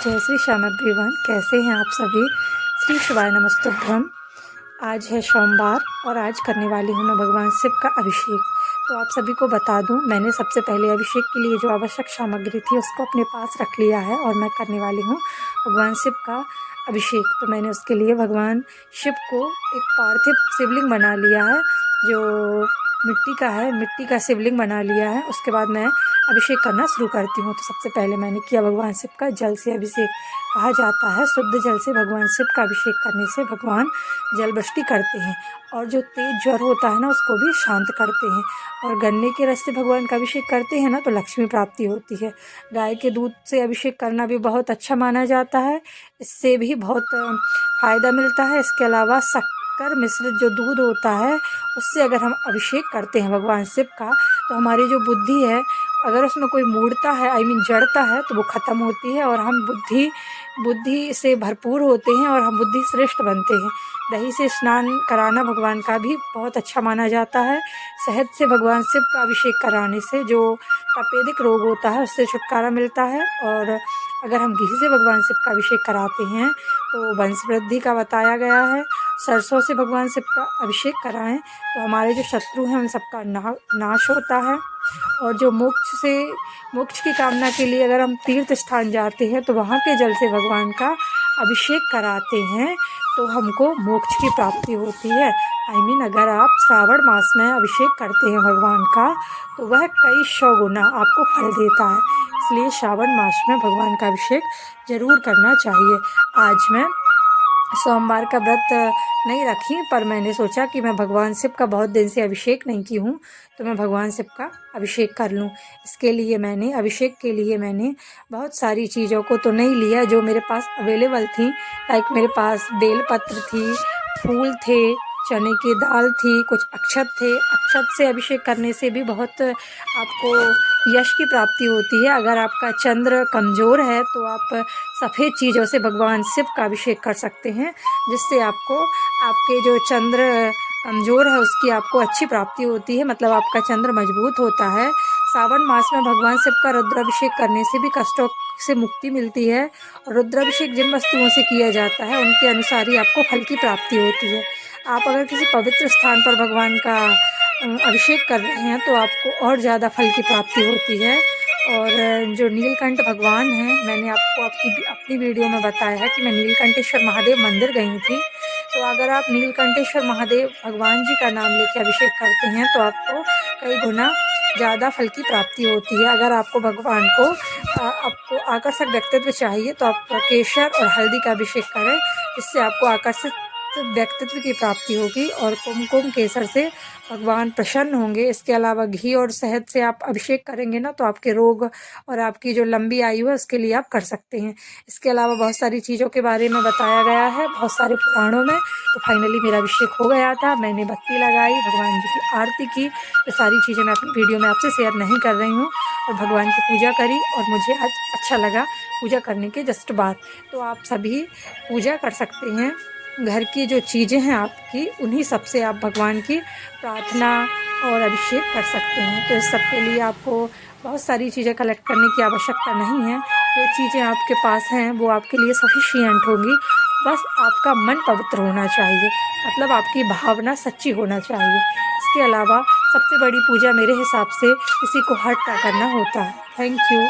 जय श्री श्याम एवरीवन। कैसे हैं आप सभी। श्री शिवाय नमस्तुभ्यम। आज है सोमवार और आज करने वाली हूँ मैं भगवान शिव का अभिषेक। तो आप सभी को बता दूँ, मैंने सबसे पहले अभिषेक के लिए जो आवश्यक सामग्री थी उसको अपने पास रख लिया है और मैं करने वाली हूँ भगवान शिव का अभिषेक। तो मैंने उसके लिए भगवान शिव को एक पार्थिव शिवलिंग बना लिया है, जो मिट्टी का है, मिट्टी का शिवलिंग बना लिया है। उसके बाद मैं अभिषेक करना शुरू करती हूँ। तो सबसे पहले मैंने किया भगवान शिव का जल से अभिषेक। कहा जाता है शुद्ध जल से भगवान शिव का अभिषेक करने से भगवान जल वृष्टि करते हैं और जो तेज ज्वर होता है ना उसको भी शांत करते हैं। और गन्ने के रस से भगवान का अभिषेक करते हैं ना तो लक्ष्मी प्राप्ति होती है। गाय के दूध से अभिषेक करना भी बहुत अच्छा माना जाता है, इससे भी बहुत फ़ायदा मिलता है। इसके अलावा शक्कर मिश्रित जो दूध होता है उससे अगर हम अभिषेक करते हैं भगवान शिव का तो हमारी जो बुद्धि है, अगर उसमें कोई मूढ़ता है, जड़ता है, तो वो ख़त्म होती है और हम बुद्धि से भरपूर होते हैं और हम बुद्धि श्रेष्ठ बनते हैं। दही से स्नान कराना भगवान का भी बहुत अच्छा माना जाता है। शहद से भगवान शिव का अभिषेक कराने से जो तपेदिक रोग होता है उससे छुटकारा मिलता है। और अगर हम घी से भगवान शिव का अभिषेक कराते हैं तो वंश वृद्धि का बताया गया है। सरसों से भगवान शिव का अभिषेक कराएं तो हमारे जो शत्रु हैं उन सबका नाश होता है। और जो मोक्ष की कामना के लिए अगर हम तीर्थ स्थान जाते हैं तो वहाँ के जल से भगवान का अभिषेक कराते हैं तो हमको मोक्ष की प्राप्ति होती है। अगर आप श्रावण मास में अभिषेक करते हैं भगवान का तो वह कई 100 गुना आपको फल देता है। इसलिए श्रावण मास में भगवान का अभिषेक ज़रूर करना चाहिए। आज मैं सोमवार का व्रत नहीं रखी, पर मैंने सोचा कि मैं भगवान शिव का बहुत दिन से अभिषेक नहीं की हूँ तो मैं भगवान शिव का अभिषेक कर लूँ। इसके लिए मैंने अभिषेक के लिए मैंने बहुत सारी चीज़ों को तो नहीं लिया जो मेरे पास अवेलेबल थी। लाइक मेरे पास बेलपत्र थी, फूल थे, चने की दाल थी, कुछ अक्षत थे। अक्षत से अभिषेक करने से भी बहुत आपको यश की प्राप्ति होती है। अगर आपका चंद्र कमज़ोर है तो आप सफ़ेद चीज़ों से भगवान शिव का अभिषेक कर सकते हैं, जिससे आपको आपके जो चंद्र कमज़ोर है उसकी आपको अच्छी प्राप्ति होती है, मतलब आपका चंद्र मजबूत होता है। सावन मास में भगवान शिव का रुद्राभिषेक करने से भी कष्टों से मुक्ति मिलती है। और रुद्राभिषेक जिन वस्तुओं से किया जाता है उनके अनुसार ही आपको फल की प्राप्ति होती है। आप अगर किसी पवित्र स्थान पर भगवान का अभिषेक कर रहे हैं तो आपको और ज़्यादा फल की प्राप्ति होती है। और जो नीलकंठ भगवान हैं, मैंने आपको अपनी वीडियो में बताया है कि मैं नीलकंठेश्वर महादेव मंदिर गई थी। तो अगर आप नीलकंठेश्वर महादेव भगवान जी का नाम लेकर अभिषेक करते हैं तो आपको कई गुना ज़्यादा फल की प्राप्ति होती है। अगर आपको भगवान को आपको आकर्षक व्यक्तित्व चाहिए तो आप केसर और हल्दी का अभिषेक करें, जिससे आपको आकर्षित व्यक्तित्व की प्राप्ति होगी और कुमकुम केसर से भगवान प्रसन्न होंगे। इसके अलावा घी और शहद से आप अभिषेक करेंगे ना तो आपके रोग और आपकी जो लंबी आयु है उसके लिए आप कर सकते हैं। इसके अलावा बहुत सारी चीज़ों के बारे में बताया गया है बहुत सारे पुराणों में। तो फाइनली मेरा अभिषेक हो गया था, मैंने बत्ती लगाई, भगवान जी की आरती की। तो सारी चीज़ें मैं अपनी वीडियो में आपसे शेयर नहीं कर रही हूँ। और भगवान की पूजा करी और मुझे आज अच्छा लगा पूजा करने के जस्ट बाद। तो आप सभी पूजा कर सकते हैं। घर की जो चीज़ें हैं आपकी, उन्हीं सब से आप भगवान की प्रार्थना और अभिषेक कर सकते हैं। तो इस सब के लिए आपको बहुत सारी चीज़ें कलेक्ट करने की आवश्यकता नहीं है। जो चीज़ें आपके पास हैं वो आपके लिए सफिशिएंट होगी। बस आपका मन पवित्र होना चाहिए, मतलब आपकी भावना सच्ची होना चाहिए। इसके अलावा सबसे बड़ी पूजा मेरे हिसाब से किसी को हर्ट ना करना होता है। Thank you.